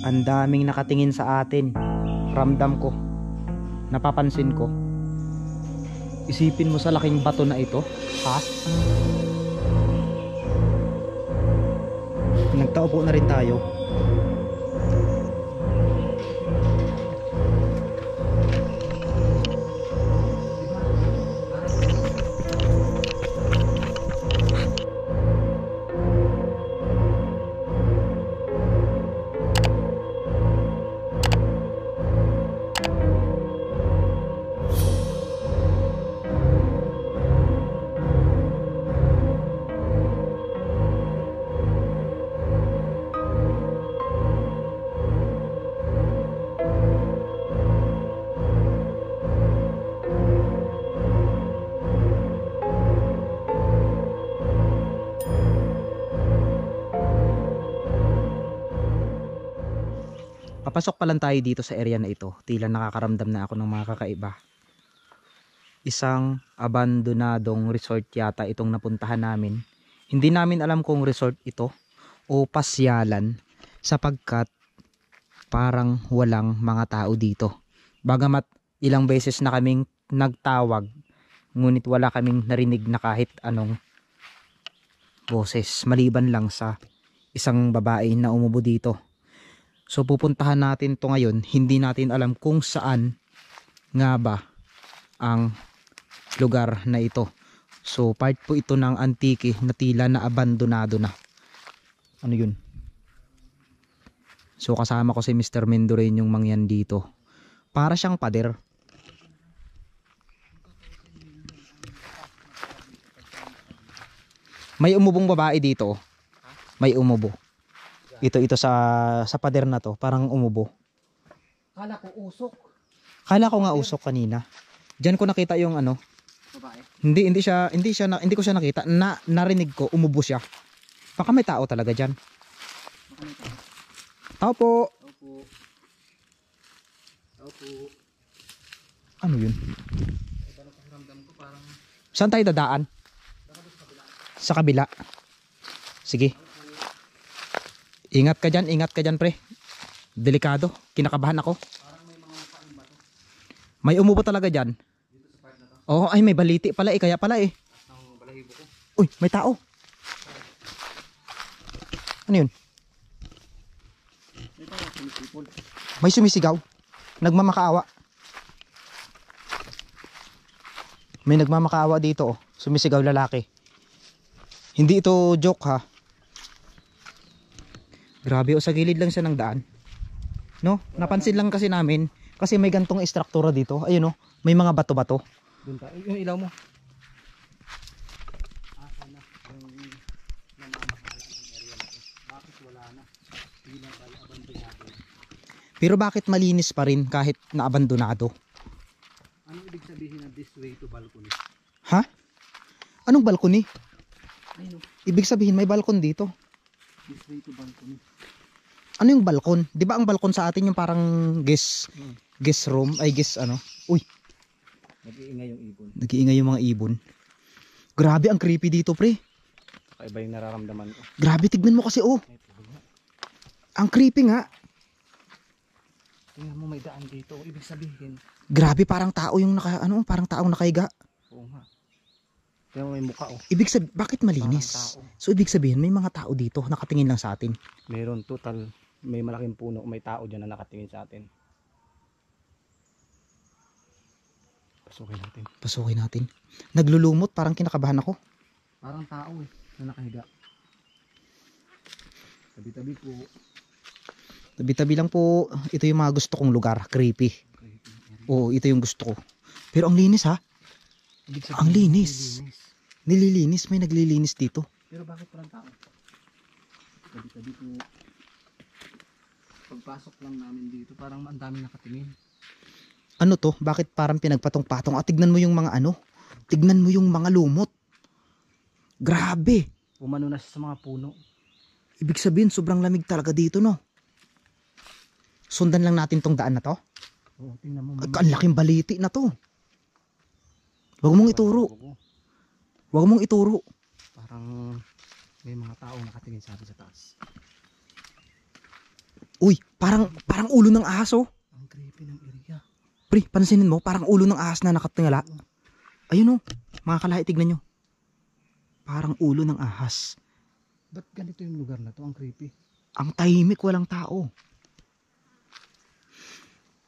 Ang daming nakatingin sa atin. Ramdam ko. Napapansin ko. Isipin mo sa laking bato na ito. Ha? Nagtaupo na rin tayo. Papasok pa lang tayo dito sa area na ito. Tila nakakaramdam na ako ng mga kakaiba. Isang abandonadong resort yata itong napuntahan namin. Hindi namin alam kung resort ito o pasyalan sapagkat parang walang mga tao dito. Bagamat ilang beses na kaming nagtawag, ngunit wala kaming narinig na kahit anong boses maliban lang sa isang babae na umubo dito. So pupuntahan natin to ngayon. Hindi natin alam kung saan nga ba ang lugar na ito. So part po ito ng antike na tila na abandonado na. Ano yun? So kasama ko si Mr. Mendorin yung mangyan dito. Para siyang pader. May umubong babae dito. May umubo. Ito sa pader na to, parang umubo. Kala ko usok. Kala ko nga usok kanina. Diyan ko nakita yung ano. Babae. Hindi ko siya nakita. Narinig ko umubo siya. Baka may tao talaga diyan. Tao po. Opo. Opo. Ano yun? Ramdam ko parang Saan tayo dadaan? Sa kabila. Sige. Ingat ka dyan pre. Delikado, kinakabahan ako. parang may mga mukhaang bato May umubo talaga dyan. dito sa part na to. Oo, ay may baliti pala kaya pala Ang balahibo ko. Uy, may tao. Ano yun? May parang sumisipol. May sumisigaw. Nagmamakaawa. May nagmamakaawa dito oh. Sumisigaw lalaki. Hindi ito joke ha. Grabe oh, sa gilid lang siya ng daan. No? Napansin lang kasi namin kasi may gantong istruktura dito. Ayun oh, may mga bato-bato. Doon tayo. Yung ilaw mo. Asa na yung namamahala ng area na to. Bakit wala na? Hindi lang tayo abandonado. Pero bakit malinis pa rin kahit naabandonado? Anong ibig sabihin na this way to balcony? Ha? Anong balcony? Ayun o. Ibig sabihin may balkon dito. This way to balcony. Ano yung balkon? 'Di ba ang balkon sa atin yung parang guest room, ay guest ano? Uy, Nag-iingay yung ibon. nag-iingay yung mga ibon. Grabe ang creepy dito, pre. Kakaiba yung nararamdaman ko. Grabe, tignan mo kasi oh. Ang creepy nga. Tingnan mo may daan dito. Ibig sabihin. Grabe, parang tao yung parang taong nakahiga. Oo nga. Tingnan mo may mukha oh. Bakit malinis? Parang tao. So ibig sabihin may mga tao dito nakatingin lang sa atin. Meron total. May malaking puno. May tao dyan na nakatingin sa atin. Pasukin natin. Pasukin natin. Naglulumot, parang kinakabahan ako. Parang tao eh. Na nakahiga. Tabi-tabi po. Tabi-tabi lang po. Ito yung mga gusto kong lugar. Creepy. Oo, ito yung gusto ko. Pero ang linis ha. Ang linis. Nililinis. May naglilinis dito. Pero bakit parang tao? Tabi-tabi po. Pagpasok lang namin dito, parang ang daming nakatingin. Ano to? Bakit parang pinagpatong-patong? Tignan mo yung mga ano. Tignan mo yung mga lumot. Grabe. Umano na siya sa mga puno. Ibig sabihin, sobrang lamig talaga dito, no? Sundan lang natin tong daan na to. Oo, tingnan mo. Ang laking baliti na to. Huwag mong ituro. Huwag mong ituro. Parang may mga tao nakatingin sa atin sa taas. Uy, parang ulo ng ahas oh. Ang creepy ng area. Pre, pansinin mo, parang ulo ng ahas na nakatingala. Ayun oh, mga kalahi, tignan nyo. Parang ulo ng ahas. Ba't ganito yung lugar na to? Ang creepy. Ang tahimik, walang tao.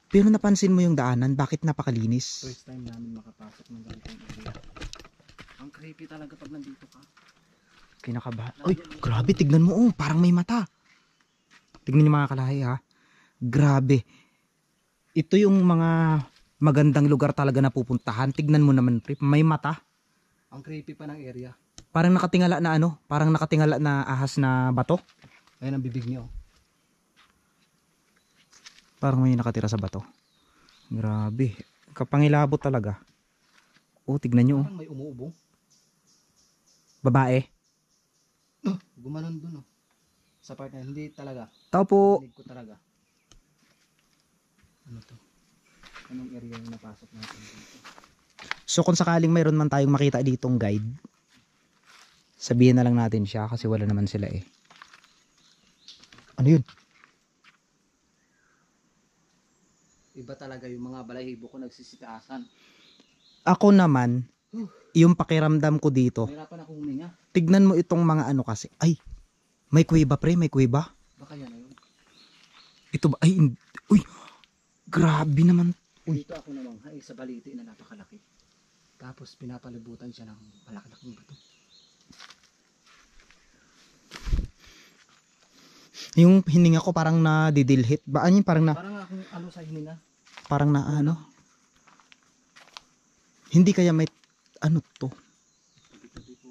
Pero napansin mo yung daanan, bakit napakalinis? First time namin makapasok ng ganitong area. Ang creepy talaga pag nandito ka. Kinakabahan. Uy, grabe, tignan mo oh, parang may mata. Tignan nyo mga kalahi ha. Grabe. Ito yung mga magandang lugar talaga na pupuntahan. Tignan mo naman, pre, may mata. Ang creepy pa ng area. Parang nakatingala na ano, parang nakatingala na ahas na bato. Ayan ang bibig niyo. Parang may nakatira sa bato. Grabe. Kapangilabot talaga. Oh, tignan nyo. Oh. Parang may umuubong. Babae. Gumanon dun oh. Sa part na yun. Hindi talaga. Tao po. Dinig ko talaga. Ano to? Anong area yung napasok natin dito? So kung sakaling mayroon man tayong makita ditong guide, sabihin na lang natin siya kasi wala naman sila eh. Ano yun? Iba talaga yung mga balahibo ko nagsisitaasan. Ako naman, yung pakiramdam ko dito, Mahirapan akong huminga. tignan mo itong mga ano kasi. Ay, may kuweba pre, may kuweba. Baka yan na yun. Ito ba? Ay, uy, grabe naman. Uy. Dito ako namangha sa baliti na napakalaki. Tapos pinapalibutan siya ng malaki-laking bato. Yung hininga ko parang nadidilhit. Ba, ano yun? Parang na, Parang akong ano sa hininga. parang na ano. Hindi kaya may, ano to? Tabi-tabi ko.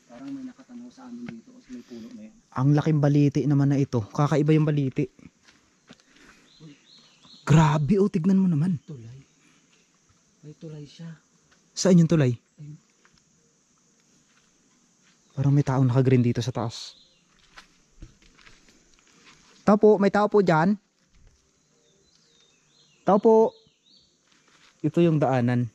Parang may nakatanaw sa amin dito kasi may puno na yan. Ang laking baliti naman na ito. Kakaiba yung baliti. Grabe oh, tignan mo naman. Tulay. May tulay siya. Saan yung tulay? Ayun. Parang may tao naka-green dito sa taas. Tao po, may tao po dyan. Tao po. Ito yung daanan.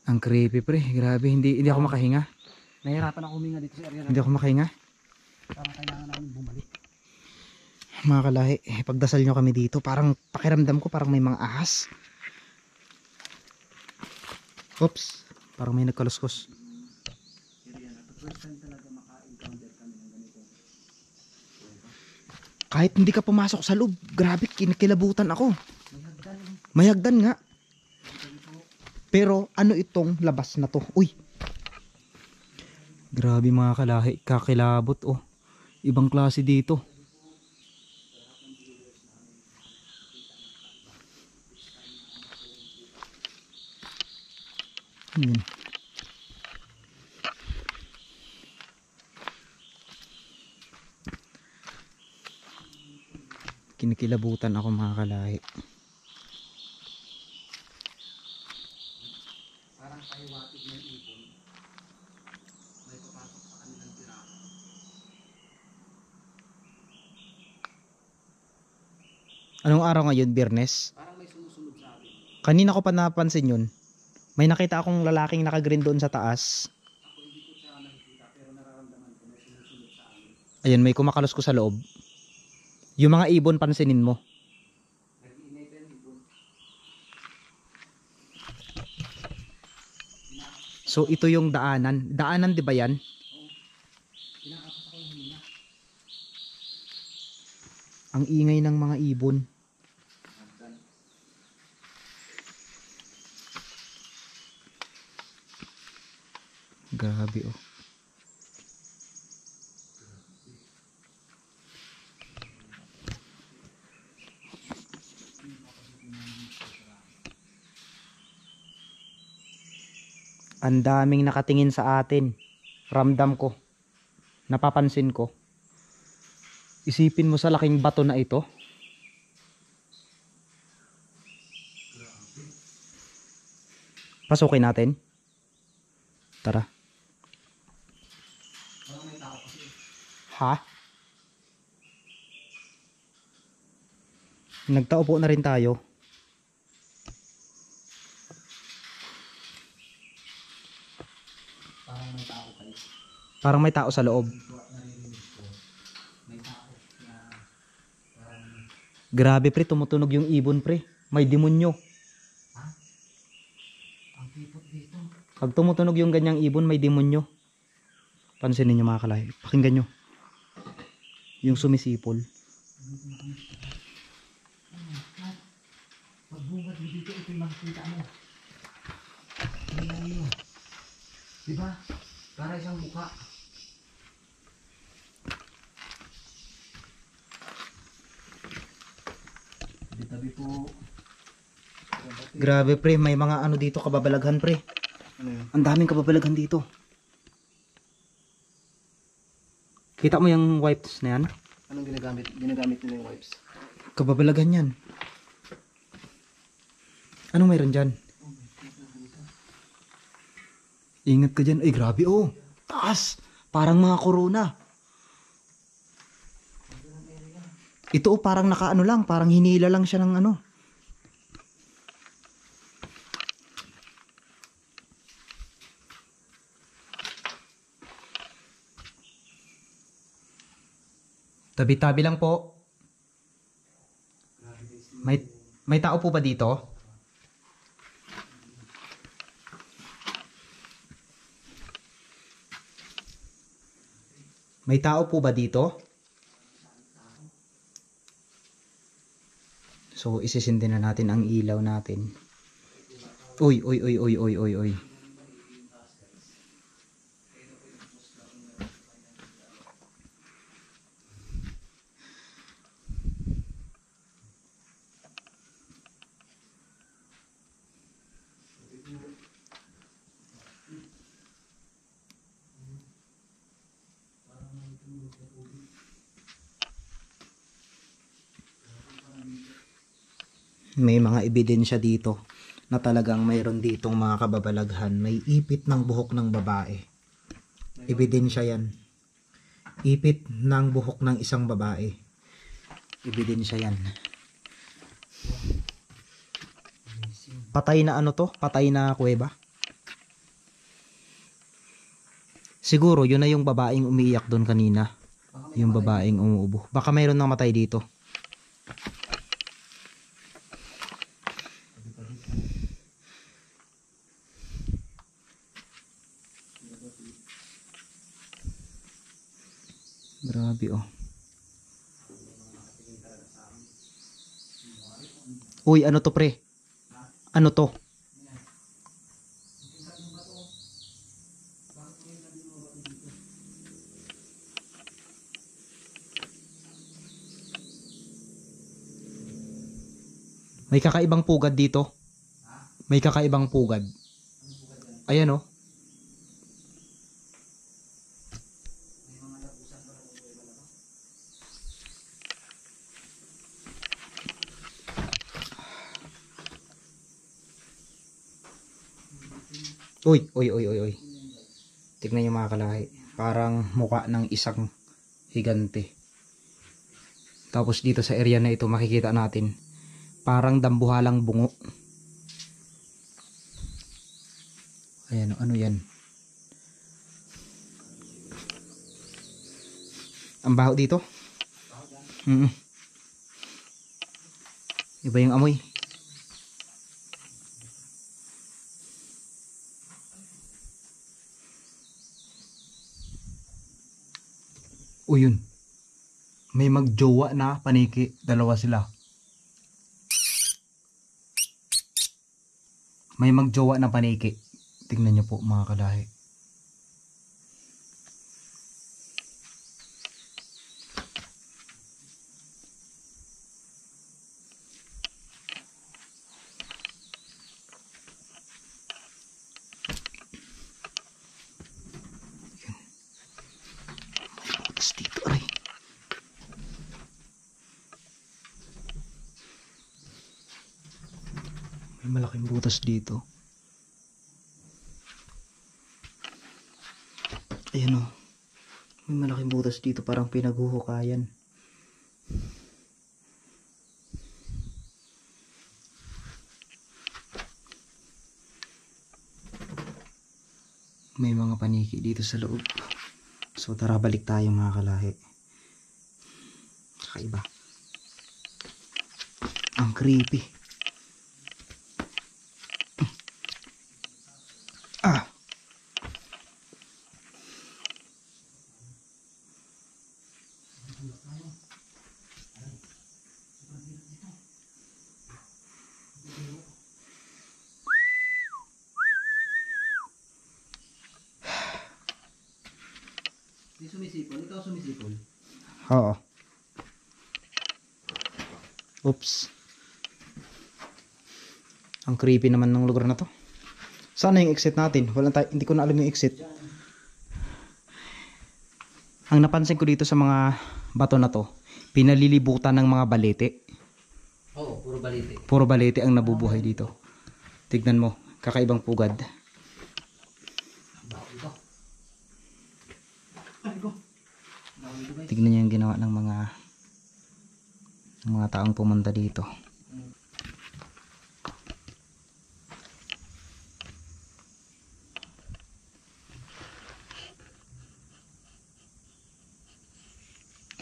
Ang creepy pre, grabe, hindi ako makahinga. Nahirapan ako huminga dito sa area Hindi na. ako makahinga. Parang kailangan namin bumalik. Mga kalahi, pagdasal nyo kami dito, parang pakiramdam ko parang may mga ahas. Oops, parang may nagkaluskos. Area na. First time talaga maka-encounter kami ng ganito. Kahit hindi ka pumasok sa loob, grabe, kinikilabutan ako. May hagdan. May hagdan nga. Pero ano itong labas na to? Uy! Grabe mga kalahi, kakilabot oh. Ibang klase dito. Yun. Kinikilabutan ako mga kalahi. Parang pahiwatig ng ibon. May papasok sa kanilang tirahan. Anong araw ngayon? Biyernes? Parang may sumusunod sa atin. Kanina ko pa napansin yun. May nakita akong lalaking naka-green doon sa taas. Ako hindi ko siya nakikita pero nararamdaman ko may sumusunod sa amin. Ayun, may kumakalos ko sa loob. Yung mga ibon, pansinin mo. Nag-iinay pa yung ibon. So ito yung daanan. Daanan 'di ba 'yan? Pinakapas ako yung hininga. Ang ingay ng mga ibon. Hagdan. Grabe oh. Ang daming nakatingin sa atin. Ramdam ko. Napapansin ko. Isipin mo sa laking bato na ito. Pasukin natin. Tara. Parang may tao kasi. Ha? Nagtaupo na rin tayo. Parang may tao kayo. Parang may tao sa loob. May tao na parang Grabe pre, tumutunog yung ibon pre. May demonyo. ang pipot dito. Pag tumutunog yung ganyang ibon, may demonyo. Pansinin nyo mga kalahi. Pakinggan nyo. Yung sumisipol. Pagbungad mo dito, ito yung makikita mo. Tingnan mo. Diba? Para isang mukha. Tabi-tabi po. Grabe pre, may mga ano dito kababalaghan pre. Ano yun? Ang daming kababalaghan dito. Kita mo yung wipes na yan? Anong ginagamit? Ginagamit nila yung wipes. Kababalaghan yan. Anong meron dyan? Ingat ka dyan. Ay grabe oh. Taas. Parang mga corona. Ito oh, parang nakaano lang. Parang hinila lang siya ng ano. Tabi-tabi lang po. May tao po ba dito? May tao po ba dito? So isisindi na natin ang ilaw natin. Uy, uy, uy, uy, uy, uy, uy. May mga ebidensya dito na talagang mayroon ditong mga kababalaghan. May ipit ng buhok ng babae. Ebidensya yan. Ipit ng buhok ng isang babae. Ebidensya yan. Patay na ano to? Patay na kuweba? Siguro yun na yung babaeng umiiyak doon kanina. Yung babaeng umuubo. Baka mayroon nang matay dito. Grabe oh. Uy, ano to pre? Ano to? May kakaibang pugad dito. May kakaibang pugad. Ayan oh. Uy, uy, uy, uy, uy. Tignan niyo mga kalahi. Parang mukha ng isang higante. Tapos dito sa area na ito makikita natin. Parang dambuhalang bungo. Ayan, ano yan? Ang baho dito? Iba yung amoy. O yun. May magjowa na paniki. Dalawa sila. May magjowa na paniki. Tingnan nyo po mga kalahi. Dito ay. May malaking butas dito. Ayan o. May malaking butas dito, parang pinaghuhukayan. May mga paniki dito sa loob. So tara, balik tayo mga kalahi. Kakaiba. Ang creepy. Ah. Di sumisipol, ikaw sumisipol. Oo. Oops. Ang creepy naman ng lugar na to. Saan na yung exit natin? Hindi ko na alam yung exit. Ang napansin ko dito sa mga bato na to, pinalilibutan ng mga balete. Oo, puro balite. Puro balete ang nabubuhay dito. Tignan mo, kakaibang pugad. Bako ito. Ay ko. Bako ito guys. Tignan niyo yung ginawa ng mga taong pumunta dito.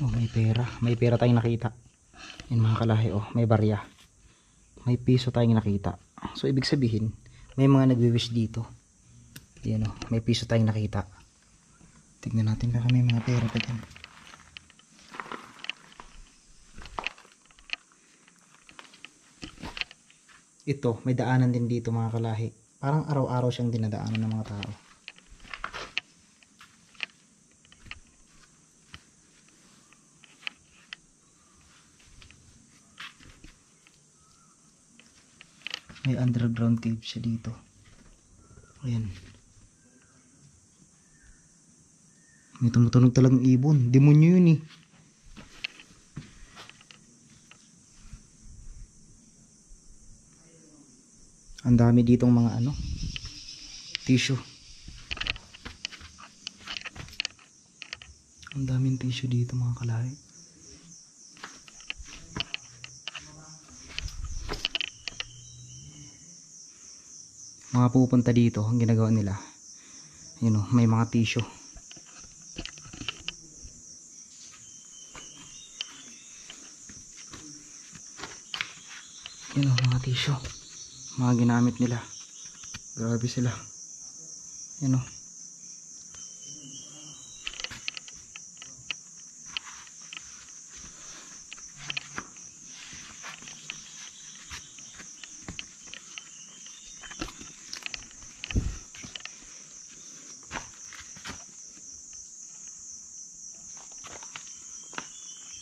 Oh, may pera. May pera tayong nakita. Yan mga kalahi, oh, may barya. May piso tayong nakita. So, ibig sabihin, may mga nagwi-wish dito. Yan, oh, may piso tayong nakita. Tignan natin baka may mga pera pa dyan. Ito, may daanan din dito mga kalahi. Parang araw-araw siyang dinadaanan ng mga tao. May underground cave siya dito. Ayan. May tumutunog talagang ibon. Demonyo yun eh. Ang dami ditong mga tissue. Ang daming tissue dito mga kalahi. Mga pupunta dito, ang ginagawa nila, yun o, may mga tissue. Yun o, mga tissue. Mga ginamit nila. Grabe sila. Yun o.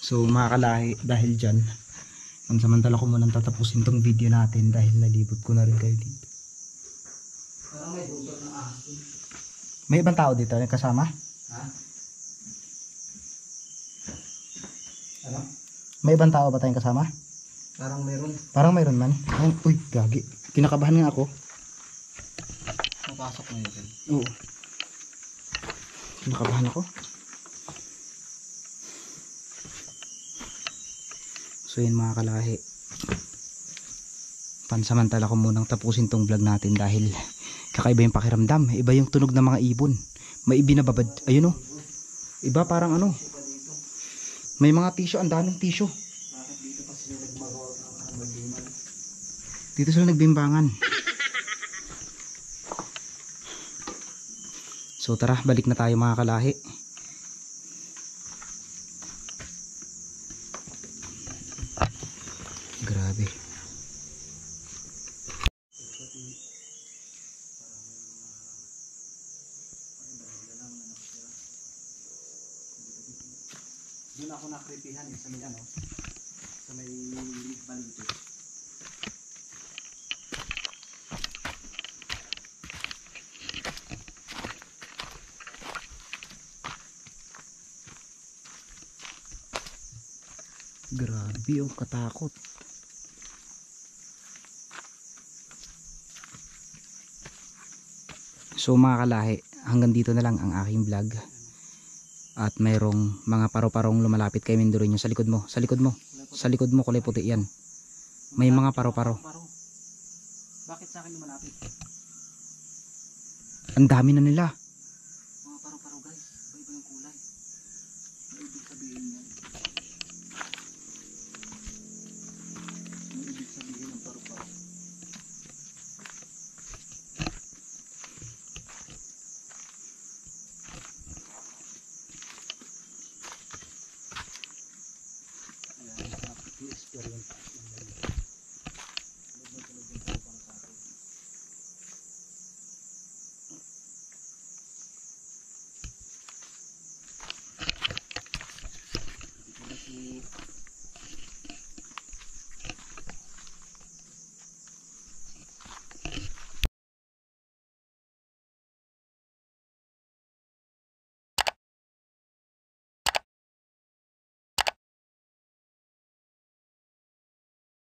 So mga kalahi, dahil dyan, pansamantala ko munang tatapusin tong video natin dahil nalibot ko na rin kayo dito. Parang may bundok ng ahas. May ibang tao dito kasama? Ha? Ano? May ibang tao ba tayong kasama? Parang meron. Parang mayroon man. Ay, uy, gagi. Kinakabahan nga ako. Papasok na yun. Oo. Kinakabahan ako. So yun mga kalahi, pansamantala ko munang tapusin tong vlog natin dahil kakaiba yung pakiramdam. Iba yung tunog ng mga ibon. May ibinababad. Ayun o. Iba parang may mga tissue. Ang daming tissue. Bakit dito pa sila nagmagawa ng magdiman? Dito sila nagbimbangan. So tara, balik na tayo mga kalahi. Grabe. Doon ako nakripihan sa may sa may balite. Grabe oh, katakot. So mga kalahi, hanggang dito na lang ang aking vlog. At mayroong mga paro-parong lumalapit kay Mindoro nyo sa likod mo. Sa likod mo. Sa likod mo kulay puti yan. May mga paro-paro. Bakit sa akin lumalapit? Ang dami na nila. Mga paru-paro guys. Iba-iba yung kulay. Ano ibig sabihin yan?